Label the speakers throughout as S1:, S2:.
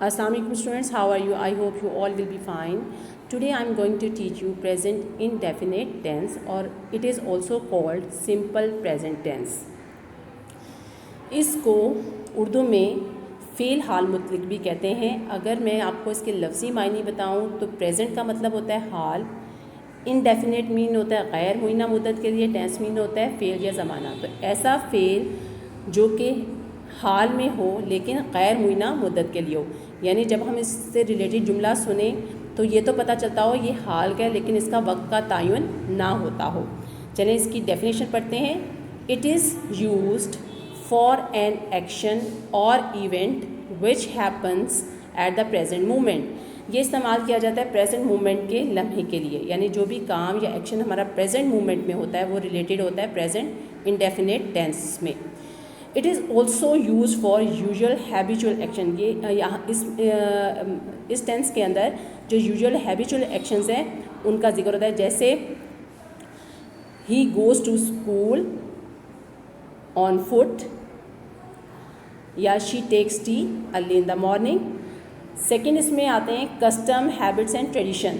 S1: Assalamualaikum students, how are you? I hope you all will be fine. Today I am going to teach you present indefinite tense, or it is also called simple present tense. इसको उर्दू में fail हाल मुतलक भी कहते हैं. अगर मैं आपको इसके लफ्ज़ी मायने बताऊं तो प्रेजेंट का मतलब होता है हाल, इनडेफिनेट मीन होता है गैर मुइना मुद्दत के लिए, टेंस मीन होता है फ़ेल या ज़माना. तो ऐसा फ़ेल जो कि हाल में हो लेकिन गैर मुइना मुद्दत के लिए हो, यानी जब हम इससे रिलेटेड जुमला सुने तो ये तो पता चलता हो ये हाल का है लेकिन इसका वक्त का तयन ना होता हो. चलें इसकी डेफिनेशन पढ़ते हैं. It is used for an action और event which happens at the present moment. ये इस्तेमाल किया जाता है प्रेजेंट मोमेंट के लम्हे के लिए, यानी जो भी काम या एक्शन हमारा प्रेजेंट मोमेंट में होता है वो रिलेटेड होता है प्रेजेंट इंडेफिनेट टेंस में. It is also use for usual habitual action. ये यहाँ इस टेंस के अंदर जो यूजुअल हैबिचुअल एक्शंस हैं उनका जिक्र होता है, जैसे ही goes to school on foot या she takes tea early in the morning. Second इसमें आते हैं custom habits and tradition,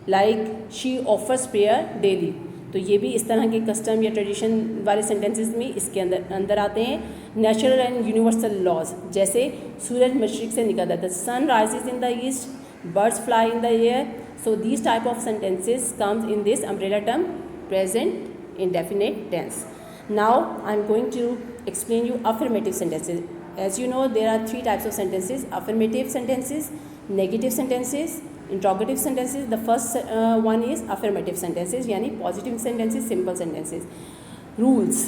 S1: like she offers prayer daily. तो ये भी इस तरह के कस्टम या ट्रेडिशन वाले सेंटेंसेस में इसके अंदर आते हैं. नेचुरल एंड यूनिवर्सल लॉज, जैसे सूरज मशरिक से निकलता है, the sun rises in the east, birds fly in the air. So these type of sentences comes in this umbrella term present indefinite tense. Now I am going to explain you affirmative sentences. As you know, there are three types of sentences: affirmative sentences, negative sentences, interrogative sentences. The first one is affirmative sentences, यानी positive sentences, simple sentences. Rules.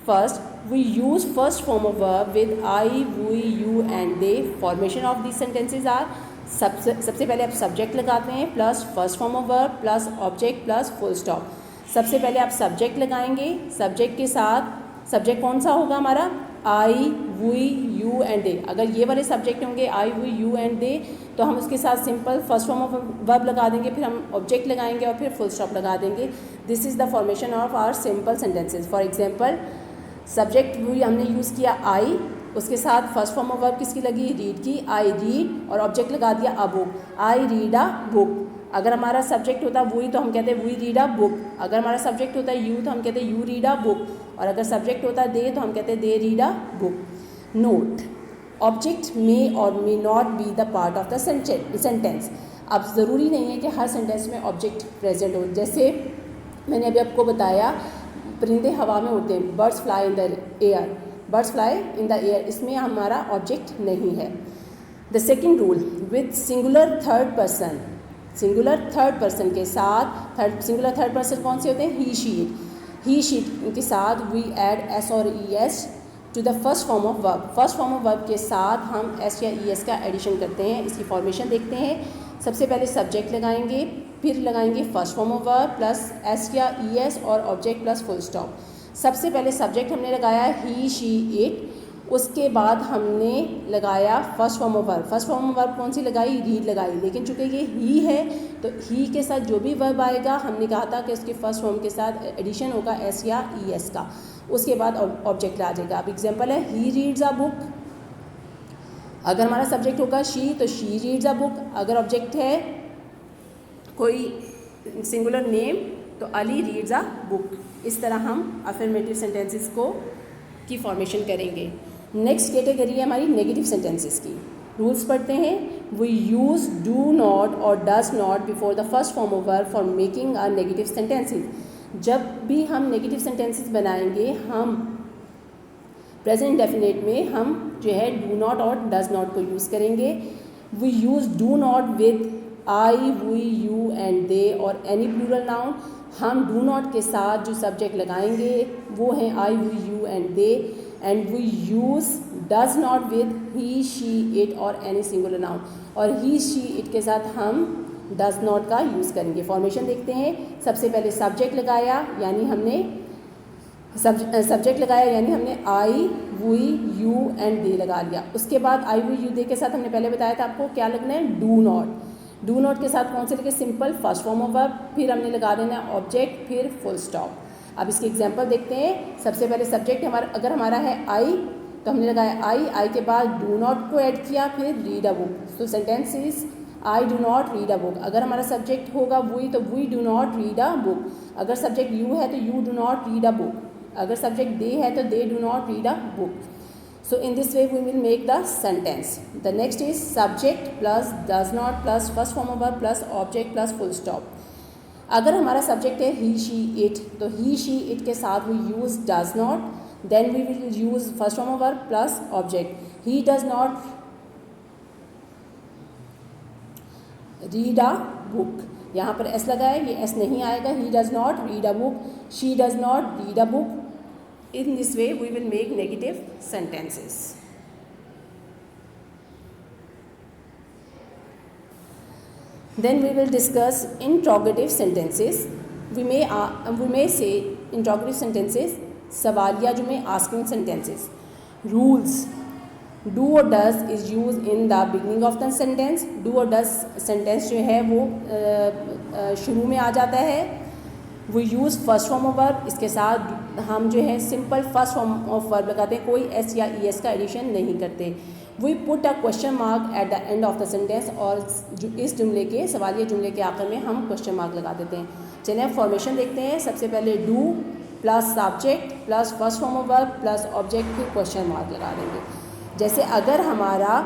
S1: First, we use first form of verb with I, we, you and they. Formation of these sentences are सबसे पहले आप subject लगाते हैं plus first form of verb plus object plus full stop. सबसे पहले आप subject लगाएंगे, subject के साथ सब्जेक्ट कौन सा होगा हमारा आई, वी, यू एंड दे. अगर ये वाले सब्जेक्ट होंगे आई, वी, यू एंड दे तो हम उसके साथ simple first form of verb लगा देंगे, फिर हम ऑब्जेक्ट लगाएंगे और फिर फुल स्टॉप लगा देंगे. This is the formation of our simple sentences. For example subject we हमने यूज़ किया आई, उसके साथ फर्स्ट फॉर्म ऑफ वर्ब किसकी लगी रीड की, आई रीड, और ऑब्जेक्ट लगा दिया a book, I read a book. अगर हमारा सब्जेक्ट होता है वी तो हम कहते हैं वी रीड अ बुक. अगर हमारा सब्जेक्ट होता है यू तो हम कहते हैं यू रीड अ बुक, और अगर सब्जेक्ट होता है दे तो हम कहते हैं they read a book. Note, object may और may not be the part of the sentence. अब ज़रूरी नहीं है कि हर सेंटेंस में ऑब्जेक्ट प्रेजेंट हो. जैसे मैंने अभी आपको बताया परिंदे हवा में उड़ते हैं, birds fly in the air, birds fly in the air, इसमें हमारा ऑब्जेक्ट नहीं है. The second rule, with singular third person, singular third person के साथ सिंगुलर थर्ड पर्सन कौन से होते हैं, ही शी के साथ वी ऐड एस और E S to the first form of verb. First form of verb के साथ हम एस या ई एस का एडिशन करते हैं. इसकी फॉर्मेशन देखते हैं. सबसे पहले सब्जेक्ट लगाएंगे, फिर लगाएंगे first form of verb plus S या ई एस और ऑब्जेक्ट प्लस फुल स्टॉप. सबसे पहले सब्जेक्ट हमने लगाया ही, शी, इट, उसके बाद हमने लगाया first form of verb. First form of verb कौन सी लगाई, रीड लगाई, लेकिन चूँकि ये ही है तो ही के साथ जो भी वर्ब आएगा हमने कहा था कि उसके फर्स्ट फॉर्म के साथ एडिशन होगा एस या ई एस का, उसके बाद ऑब्जेक्ट आ जाएगा. अब एग्जांपल है ही रीड्स अ बुक. अगर हमारा सब्जेक्ट होगा शी तो शी रीड्स अ बुक. अगर ऑब्जेक्ट है कोई सिंगुलर नेम तो अली रीड्स अ बुक. इस तरह हम अफर्मेटिव सेंटेंसेस की फॉर्मेशन करेंगे. नेक्स्ट कैटेगरी है हमारी नेगेटिव सेंटेंसेस की. रूल्स पढ़ते हैं. वी यूज़ डू नॉट और does not before the first form of verb for making a negative sentences. जब भी हम नेगेटिव सेंटेंसेस बनाएंगे हम प्रेजेंट डेफिनेट में हम जो है डू नॉट और डज नॉट को यूज़ करेंगे. We use do not with I, we, you and they और एनी प्लूरल नाउन. हम डू नॉट के साथ जो सब्जेक्ट लगाएंगे वो हैं I, we, you and they. And we use does not with he, she, it और एनी सिंगुलर नाउन. और ही, शी, इट के साथ हम डज नॉट का यूज़ करेंगे. फॉर्मेशन देखते हैं. सबसे पहले सब्जेक्ट लगाया यानी हमने आई, वी, यू एंड दे लगा लिया. उसके बाद आई, वी, यू, दे के साथ हमने पहले बताया था आपको क्या लगना है, डू नॉट. डू नॉट के साथ कौन से लगे, simple first form of verb, फिर हमने लगा देना है ऑब्जेक्ट, फिर फुल स्टॉप. अब इसके एग्जांपल देखते हैं. सबसे पहले सब्जेक्ट अगर हमारा है आई तो हमने लगाया आई के बाद डू नॉट को ऐड किया, फिर रीड अ बुक। तो sentence is I do not read a book. अगर हमारा सब्जेक्ट होगा वी तो we do not read a book. अगर सब्जेक्ट यू है तो you do not read a book. अगर सब्जेक्ट दे है तो they do not read a book. So in this way we will make the sentence. The next is subject plus does not plus first form of verb plus object plus full stop. अगर हमारा subject है he she it तो he she it के साथ we use does not, then we will use first form of verb plus object. He does not read a book, यहाँ पर s लगा है, ये s नहीं आएगा। he does not read a book, she does not read a book. In this way we will make negative sentences. Then we will discuss interrogative sentences. We may say interrogative sentences, सवालिया जुमले, asking sentences. Rules: do or does is used in the beginning of the sentence. do or does sentence जो है वो शुरू में आ जाता है। वो use first form of verb, इसके साथ हम जो है simple first form of verb लगाते हैं, कोई एस या ई एस का एडिशन नहीं करते। We put a question mark at the end of the sentence, और इस जुमले के सवालिया जुमले के आखिर में हम क्वेश्चन मार्क लगा देते हैं। चलिए अब फॉर्मेशन देखते हैं। सबसे पहले do plus subject plus first form of verb plus object, फिर क्वेश्चन मार्क लगा देंगे। जैसे अगर हमारा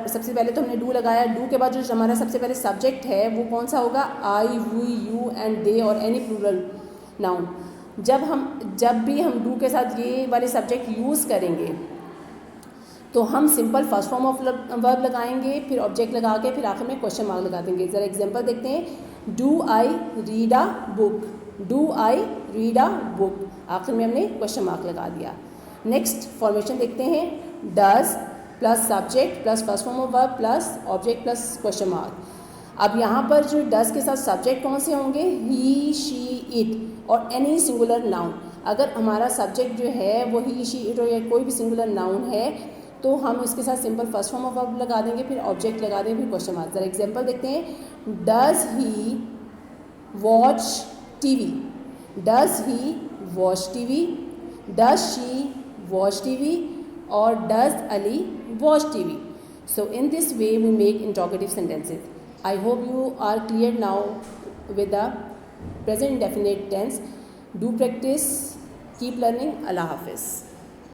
S1: सबसे पहले तो हमने डू लगाया, डू के बाद जो हमारा सबसे पहले सब्जेक्ट है वो कौन सा होगा, आई, वी, यू एंड दे और एनी प्लूरल नाउन। जब भी हम डू के साथ ये वाले सब्जेक्ट यूज़ करेंगे तो हम simple first form of verb लगाएंगे, फिर ऑब्जेक्ट लगा के फिर आखिर में क्वेश्चन मार्क लगा देंगे। ज़रा एग्जांपल देखते हैं। Do I read a book, do I read a book, आखिर में हमने क्वेश्चन मार्क लगा दिया। नेक्स्ट फॉर्मेशन देखते हैं। Does plus subject plus first form of verb plus object plus question mark. अब यहाँ पर जो डज के साथ सब्जेक्ट कौन से होंगे, ही, शी, इट और एनी सिंगुलर नाउन। अगर हमारा सब्जेक्ट जो है वो ही, शी, इट और या कोई भी सिंगुलर नाउन है तो हम इसके साथ simple first form of verb लगा देंगे, फिर ऑब्जेक्ट लगा देंगे, फिर क्वेश्चन मार्क। जरा एग्जाम्पल देखते हैं। Does he watch TV, does he watch TV, does she watch TV or does Ali watch TV? So in this way we make interrogative sentences. I hope you are clear now with the present indefinite tense. Do practice, keep learning. Allah Hafiz.